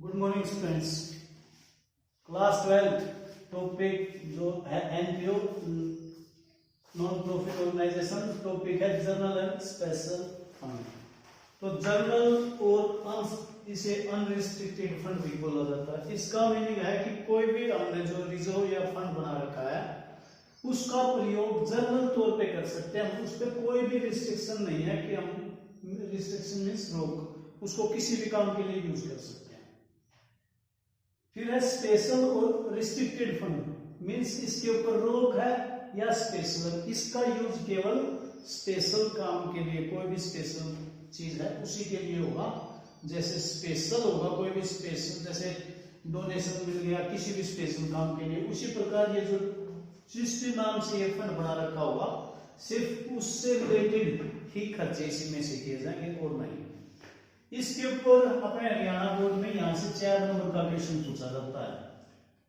Good morning students. Class 12 topic जो है NPO non profit organisation, topic है general and special fund. तो general और इसे अनरिस्ट्रिक्टेड फंड भी बोला जाता है। इसका मीनिंग है कि कोई भी हमने जो रिजर्व या फंड बना रखा है उसका प्रयोग जर्नल तौर पे कर सकते हैं। उस पर कोई भी रिस्ट्रिक्शन नहीं है कि हम, रिस्ट्रिक्शन मीन्स रोक, उसको किसी भी काम के लिए यूज कर सकते हैं। फिर है स्पेशल और रिस्ट्रिक्टेड फंड, मीन्स इसके ऊपर रोक है या स्पेशल, इसका यूज केवल स्पेशल काम के लिए, कोई भी स्पेशल चीज है उसी के लिए होगा। जैसे स्पेशल होगा कोई भी स्पेशल, जैसे डोनेशन मिल गया किसी भी स्पेशल काम के लिए, उसी प्रकार ये जो जिस भी नाम से ये फंड बना रखा होगा सिर्फ उससे रिलेटेड ही खर्चे इसी में से किए जाएंगे और नहीं। इसके ऊपर अपने हरियाणा बोर्ड में यहाँ से 4 नंबर का क्वेश्चन पूछा जाता है।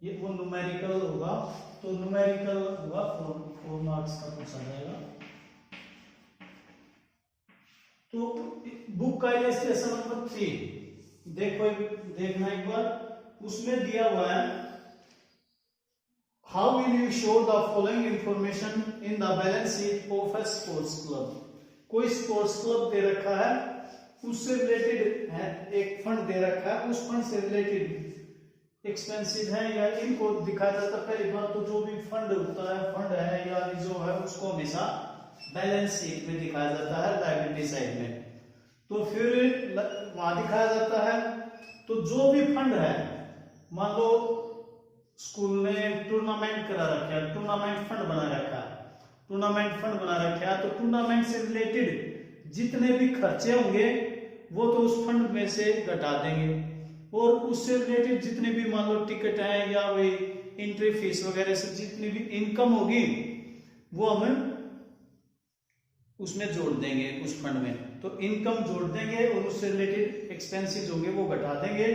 ये वो न्यूमेरिकल होगा, तो न्यूमेरिकल होगा 4 मार्क्स का पूछा जाएगा। तो बुक का इलस्ट्रेशन नंबर 3 देखो, देखना एक बार, उसमें दिया हुआ है how will you show the following information in the balance sheet of A sports club. कोई स्पोर्ट्स क्लब दे रखा है, उससे रिलेटेड है एक फंड दे रखा है, उस फंड से रिलेटेड एक्सपेंसिव है या इनको दिखाया जाता है। पहली बात तो जो भी फंड होता है, फंड है या रिजर्व है, उसको हमेशा बैलेंस शीट में दिखाया जाता है, लायबिलिटी साइड में। तो फिर वहां दिखाया जाता है। तो जो भी फंड है, मान लो स्कूल ने टूर्नामेंट करा रखा है, टूर्नामेंट फंड बना रखा है, टूर्नामेंट फंड बना रखा है, तो टूर्नामेंट से रिलेटेड जितने भी खर्चे होंगे वो तो उस फंड में से घटा देंगे, और उससे रिलेटेड जितने भी मान लो टिकट है या वही एंट्री फीस वगैरह से जितनी भी इनकम होगी वो हम उसमें जोड़ देंगे उस फंड में। तो इनकम जोड़ देंगे और उससे रिलेटेड एक्सपेंसेस होंगे वो घटा देंगे।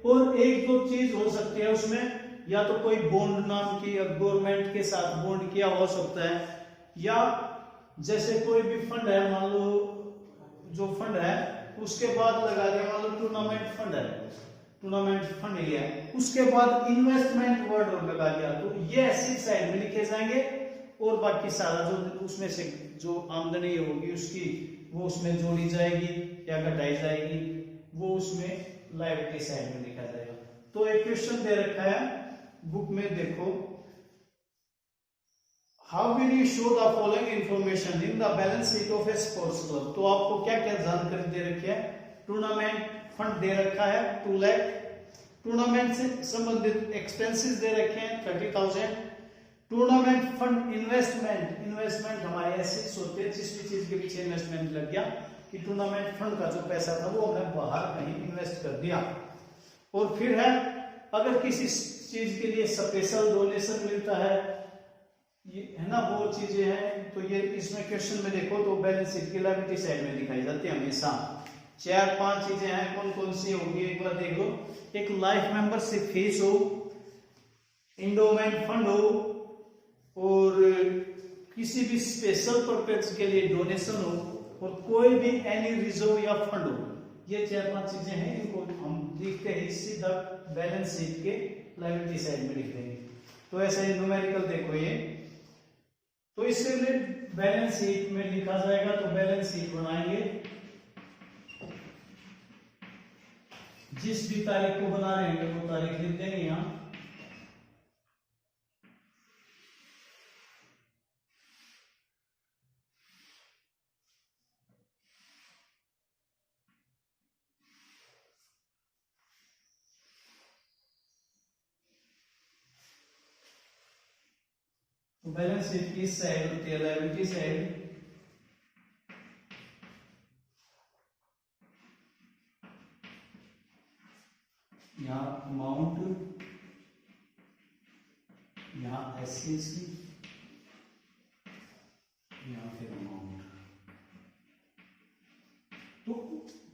और एक दो चीज हो सकती है उसमें, या तो कोई बॉन्ड नाम की, गवर्नमेंट के साथ बॉन्ड किया हो सकता है, या जैसे कोई भी फंड है, मान लो जो फंड है उसके बाद लगा दिया, मान लो टूर्नामेंट फंड है, टूर्नामेंट फंड लिया है, उसके बाद इन्वेस्टमेंट वर्ड और लगा दिया, तो ये ऐसी साइड में लिखे जाएंगे और बाकी सारा जो उसमें से जो आमदनी होगी उसकी वो उसमें जोड़ी जाएगी या घटाई जाएगी, वो उसमें लायबिलिटी साइड में लिखा जाएगा। तो एक क्वेश्चन दे रखा है बुक में, देखो how will you show the following information in the balance sheet of A sports club. तो आपको क्या क्या जानकारी दे रखी है। टूर्नामेंट फंड दे रखा है 2 लाख, टूर्नामेंट से संबंधित एक्सपेंसेस दे रखे हैं 30,000, टूर्नामेंट फंड इन्वेस्टमेंट हमारे एसेट्स होते हैं, जिस भी चीज के पीछे इन्वेस्टमेंट लग गया कि टूर्नामेंट फंड का जो पैसा था वो हमने बाहर कहीं इन्वेस्ट कर दिया। और फिर है अगर किसी चीज के लिए स्पेशल डोनेशन मिलता है, ये है ना, वो चीजें हैं। तो ये इसमें क्वेश्चन में देखो तो बैलेंस शीट की लायबिलिटी साइड में दिखाई जाती है हमेशा। 4-5 चीजें हैं, कौन कौन सी होगी एक बार देख लो। एक लाइफ मेंबरशिप फीस हो, इंडोमेंट फंड हो, और किसी भी स्पेशल पर्पज के लिए डोनेशन हो, और कोई भी एनी रिजर्व या फंड हो। ये 4-5 चीजें हैं, इनको हम लिखते हैं सीधा बैलेंस शीट के लायबिलिटी साइड में लिख देंगे। तो ऐसा ही न्यूमेरिकल देखो ये, तो इससे रिलेटेड बैलेंस शीट में लिखा जाएगा। तो बैलेंस शीट बनाएंगे, जिस भी तारीख को बना रहे हैं वो तारीख लिख देंगे यहाँ। बैलेंस शीट की साइड होती है लायबिलिटी साइड, यहाँ अमाउंट, यहाँ एसेट्स की, यहाँ फिर अमाउंट। तो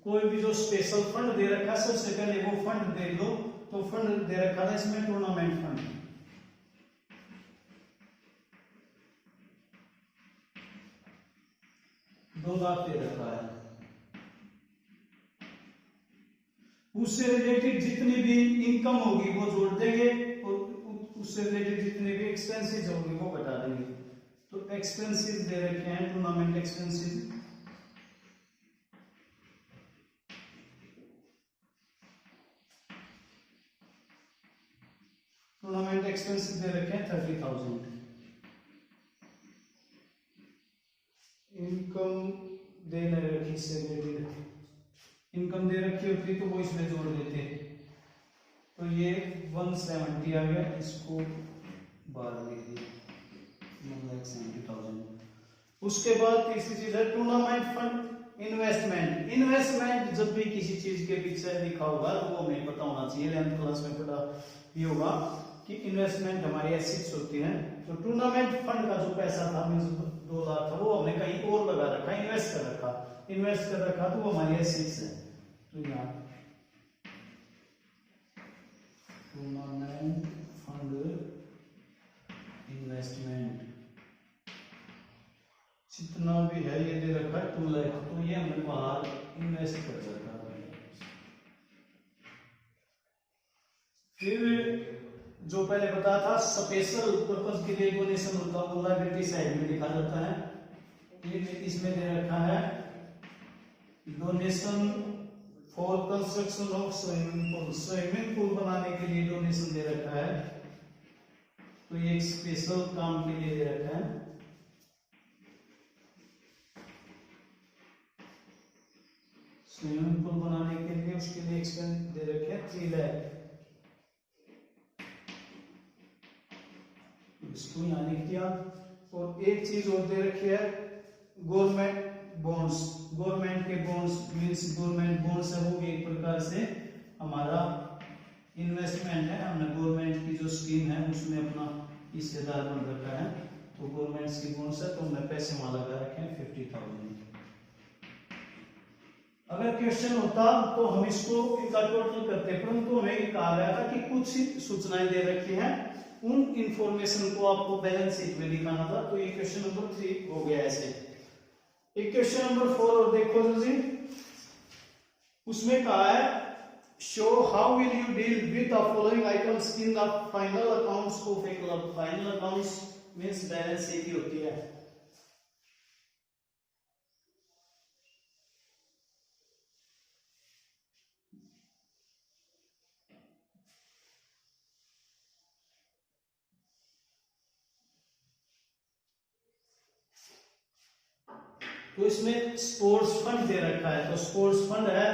कोई भी जो स्पेशल फंड दे रखा है, सबसे पहले वो फंड देख लो। तो फंड दे रखा था इसमें टूर्नामेंट फंड, 2 लाख दे रखा है। उससे रिलेटेड जितनी भी इनकम होगी वो जोड़ देंगे और उससे रिलेटेड जितने भी एक्सपेंसेस होंगे वो घटा देंगे। तो एक्सपेंसेस दे रखे हैं टूर्नामेंट एक्सपेंसेस, टूर्नामेंट एक्सपेंसेस दे रखे हैं 30,000। इनकम दे नहीं रखी, इससे रिलेटेड इनकम दे रखी होती तो वो इसमें जोड़ देते। तो ये 170 आ गया, इसको 12 लिख दिया, 1,70,000। उसके बाद तीसरी चीज है टूर्नामेंट फंड इन्वेस्टमेंट। इन्वेस्टमेंट जब भी किसी चीज के पीछे लिखा होगा तो वो हमें पता होना चाहिए, 11th क्लास में पढ़ा भी होगा कि इन्वेस्टमेंट हमारी एसेट्स होती हैं। तो टूर्नामेंट फंड का जो पैसा था मींस 2 लाख था, वो हमने कहीं और लगा रखा, इन्वेस्ट कर रखा तो वो हमारी एसेट्स है। तो यहाँ टूर्नामेंट फंड इन्वेस्टमेंट जितना भी है ये दे रखा है 2 लाख, तो ये हमने बाहर इन्वेस्ट कर रखा है। फिर जो पहले बताया था स्पेशल पर्पस के लिए डोनेशन होता है वो लायबिलिटी साइड में लिखा जाता है। ये इसमें दे रखा है donation for construction of swimming pool, swimming pool बनाने के लिए डोनेशन दे रखा है। तो ये एक स्पेशल काम के लिए दे रखा है। स्विमिंग पूल बनाने के लिए उसके लिए एक्सपेंस दे रखे हैं 3 लाख। इसको यहाँ लिख दिया। और एक चीज और दे रखी है गवर्नमेंट बॉन्ड्स। गवर्नमेंट के बॉन्ड्स मींस गवर्नमेंट बॉन्ड्स है वो भी एक प्रकार से हमारा इन्वेस्टमेंट है। हमने गवर्नमेंट की जो स्कीम है उसमें अपना हिस्सेदार बन रखा है। तो गवर्नमेंट की बॉन्ड्स है तो हमने पैसे वहां लगा रखे हैं 50,000। अगर क्वेश्चन होता तो हम इसको इनका टोटल करते, परंतु हमें कहा गया था कि कुछ सूचनाएं दे रखी हैं, उन इंफॉर्मेशन को आपको बैलेंस शीट में दिखाना था। तो ये क्वेश्चन नंबर 3 हो गया ऐसे। एक क्वेश्चन नंबर 4 और देखो जी, उसमें कहा है show how will you deal with the following items in the final accounts of a club. Final accounts means balance sheet ही होती है। तो इसमें स्पोर्ट्स फंड दे रखा है, तो स्पोर्ट्स फंड है,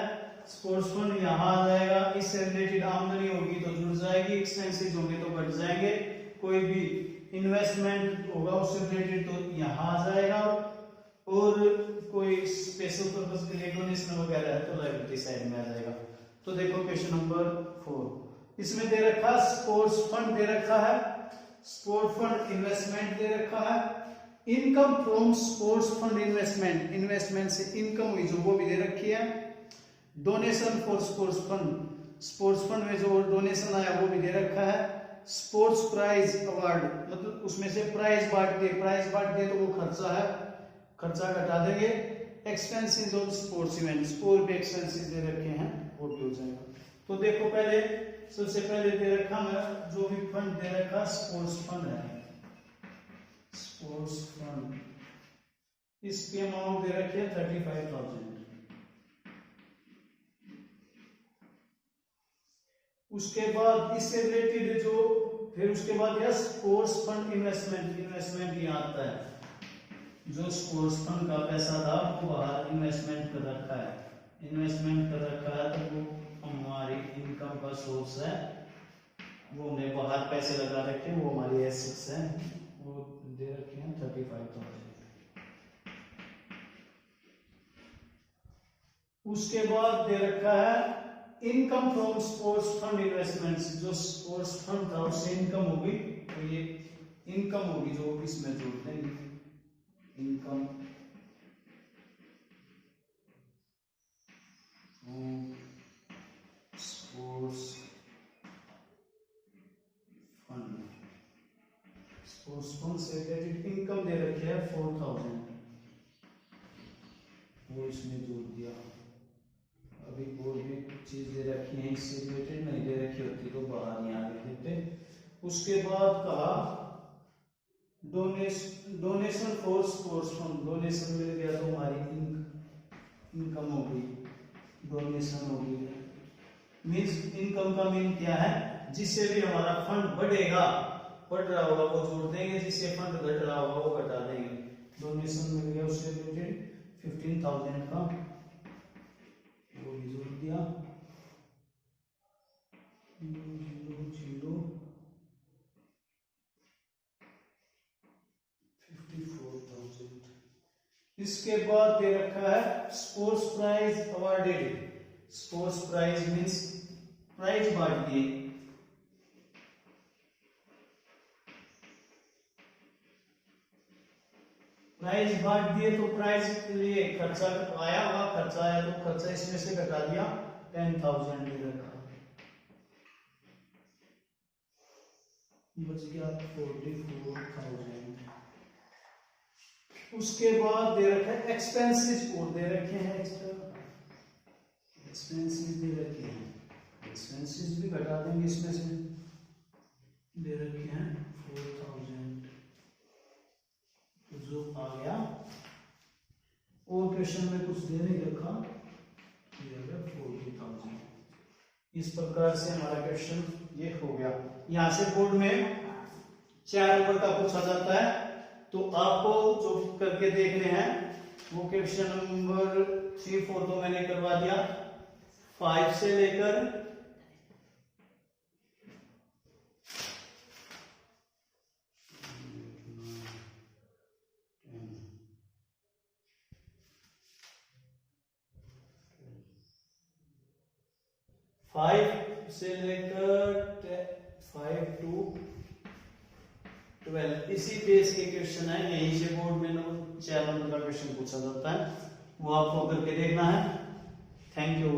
स्पोर्ट्स फंड यहाँ आ जाएगा। इससे रिलेटेड आमदनी होगी तो जुड़ जाएगी, एक्सपेंसेस होंगे तो घट जाएंगे। कोई भी इन्वेस्टमेंट होगा उससे रिलेटेड तो यहाँ आ जाएगा। और कोई स्पेशल पर्पस के लिए डोनेशन वगैरह है तो लायबिलिटी साइड में आ जाएगा। तो देखो क्वेश्चन नंबर 4, इसमें दे रखा स्पोर्ट्स फंड दे रखा है, स्पोर्ट्स फंड इन्वेस्टमेंट दे रखा है। Income from sports fund investment, investment से इनकम हुई जो वो भी दे रखी है। Donation for sports fund, sports fund में जो डोनेशन आया वो भी दे रखा है। स्पोर्ट्स प्राइज अवार्ड मतलब उसमें से प्राइज बांट दिए तो वो खर्चा है, खर्चा घटा देंगे। एक्सपेंसेस ऑफ स्पोर्ट्स इवेंट्स और भी एक्सपेंसेस दे रखे हैं वो भी हो जाएगा। तो देखो पहले सबसे पहले दे रखा मैं जो भी फंड दे रखा स्पोर्ट्स फंड है, स्पोर्ट्स फंड, इसकी अमाउंट दे रखी है 35,000। उसके बाद इससे रिलेटेड जो फिर उसके बाद यह स्पोर्ट्स फंड इन्वेस्टमेंट, इन्वेस्टमेंट यहाँ आता है। जो स्पोर्ट्स फंड का पैसा था वो बाहर इन्वेस्टमेंट कर रखा है, इन्वेस्टमेंट कर रखा है तो वो हमारी इनकम का सोर्स है, वो हमने बाहर पैसे लगा रखे हैं, वो हमारी एसेट्स है, वो दे रखे हैं 35,000। उसके बाद दे रखा है income from sports fund investments, जो स्पोर्ट्स फंड था उससे इनकम होगी तो ये इनकम होगी जो इसमें जोड़ते हैं income sports fund, sports fund से रिलेटेड इनकम दे रखी है 4,000, वो इसमें जोड़ दिया। अभी और भी चीज दे रखी है इससे रिलेटेड, नहीं दे रखी होती तो बाहर नहीं आगे देते। उसके बाद कहा donation for sports fund, donation मिल गया तो हमारी इनकम होगी, डोनेशन होगी। मीन्स इनकम का मीन क्या है, जिससे भी हमारा फंड बढ़ेगा, बढ़ रहा होगा वो जोड़ देंगे, जिससे फंड घट रहा होगा वो घटा देंगे। डोनेशन मिल गया उससे रिलेटेड 15,000 का, वो भी जोड़ दिया। 54,000। इसके बाद दे रखा है sports prize awarded. Sports prize means prize बांट दिए, प्राइज बांट दिए तो प्राइज के लिए खर्चा आया हुआ, खर्चा आया तो खर्चा इसमें से घटा दिया, 10,000 दे रखा, बच गया 44,000। उसके बाद दे रखा है एक्सपेंसेस, और दे रखे हैं एक्सपेंसेस दे रखे हैं, एक्सपेंसेस भी घटा देंगे इसमें से, दे रखे हैं 4,000 जो आ गया। और क्वेश्चन में कुछ दे नहीं रखा, ये आ गया 40,000। इस प्रकार से हमारा क्वेश्चन ये हो गया। यहां से बोर्ड में 4 नंबर का पूछा जाता है, तो आपको जो करके देखने हैं वो क्वेश्चन नंबर 3, 4 तो मैंने करवा दिया, 5 से लेकर 5 से लेकर 5 to 12 इसी बेस के क्वेश्चन है। यहीं से बोर्ड में 4 नंबर का क्वेश्चन पूछा जाता है, वो आपको करके देखना है। Thank you.